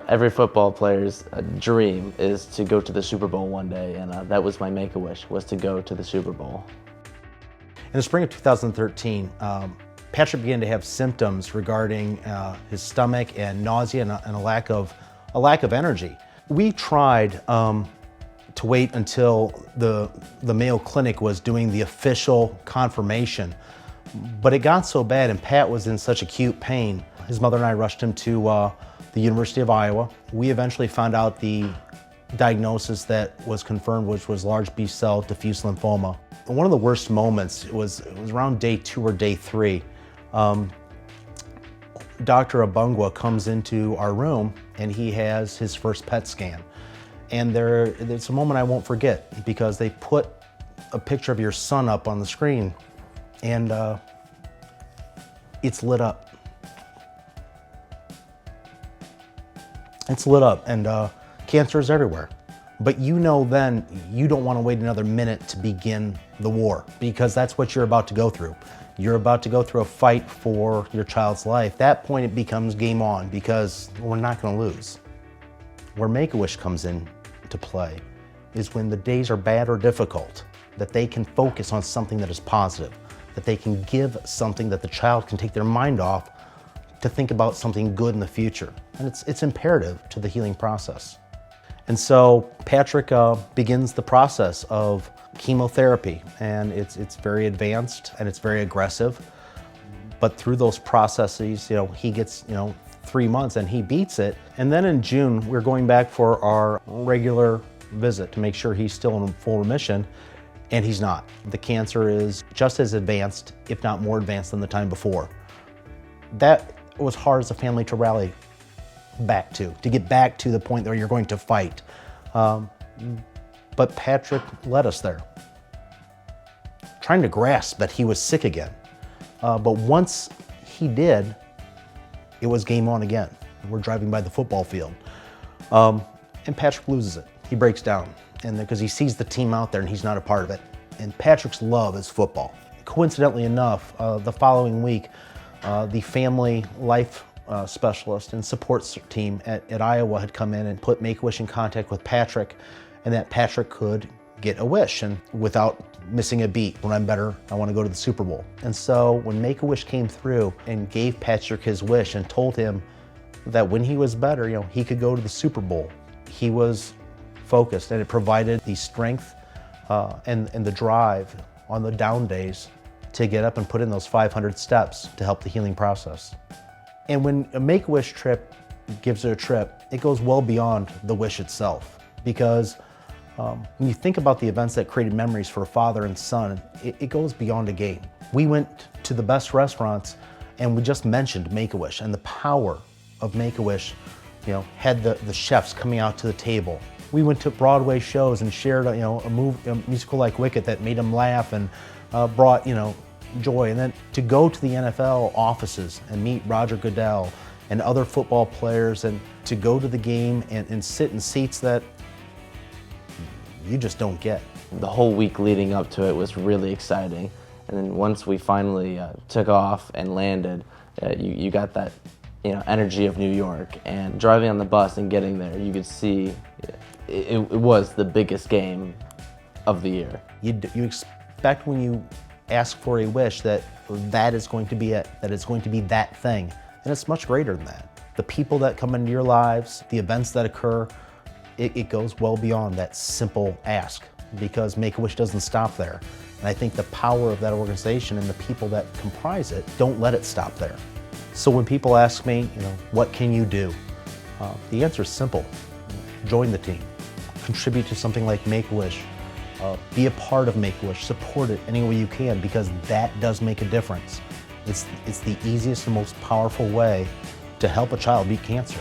Every football player's dream is to go to the Super Bowl one day, and that was my Make-A-Wish, was to go to the Super Bowl. In the spring of 2013, Patrick began to have symptoms regarding his stomach and nausea and a lack of energy. We tried to wait until the Mayo Clinic was doing the official confirmation, but it got so bad and Pat was in such acute pain. His mother and I rushed him to the University of Iowa. We eventually found out the diagnosis that was confirmed, which was large B-cell diffuse lymphoma. One of the worst moments was around day 2 or day 3. Dr. Abungwa comes into our room and he has his first PET scan. And it's a moment I won't forget because they put a picture of your son up on the screen and it's lit up. It's lit up and cancer is everywhere. But you know then you don't want to wait another minute to begin the war because that's what you're about to go through. You're about to go through a fight for your child's life. At that point it becomes game on because we're not going to lose. Where Make-A-Wish comes in to play is when the days are bad or difficult, that they can focus on something that is positive, that they can give something that the child can take their mind off to think about something good in the future. And it's imperative to the healing process. And so Patrick begins the process of chemotherapy, and it's very advanced and it's very aggressive. But through those processes, he gets 3 months and he beats it. And then in June, we're going back for our regular visit to make sure he's still in full remission, and he's not. The cancer is just as advanced, if not more advanced than the time before. That was hard as a family to rally back to get back to the point where you're going to fight. But Patrick led us there, trying to grasp that he was sick again. But once he did, it was game on again. We're driving by the football field, and Patrick loses it. He breaks down, and because he sees the team out there and he's not a part of it. And Patrick's love is football. Coincidentally enough, the following week, the family life specialist and support team at Iowa had come in and put Make-A-Wish in contact with Patrick, and that Patrick could get a wish and without missing a beat. When I'm better, I want to go to the Super Bowl. And so when Make-A-Wish came through and gave Patrick his wish and told him that when he was better, he could go to the Super Bowl, he was focused, and it provided the strength and the drive on the down days to get up and put in those 500 steps to help the healing process. And when a Make-A-Wish trip gives it a trip, it goes well beyond the wish itself. Because when you think about the events that created memories for a father and son, it goes beyond a game. We went to the best restaurants and we just mentioned Make-A-Wish and the power of Make-A-Wish, had the chefs coming out to the table. We went to Broadway shows and shared a musical like Wicked that made them laugh and brought joy. And then to go to the NFL offices and meet Roger Goodell and other football players, and to go to the game and sit in seats that you just don't get. The whole week leading up to it was really exciting. And then once we finally took off and landed, you got that energy of New York. And driving on the bus and getting there, you could see it was the biggest game of the year. You expect when you ask for a wish that is going to be it, that it's going to be that thing. And it's much greater than that. The people that come into your lives, the events that occur, it goes well beyond that simple ask, because Make-A-Wish doesn't stop there. And I think the power of that organization and the people that comprise it don't let it stop there. So when people ask me, what can you do? The answer is simple. Join the team. Contribute to something like Make-A-Wish. Be a part of Make-A-Wish. Support it any way you can, because that does make a difference. It's the easiest and most powerful way to help a child beat cancer.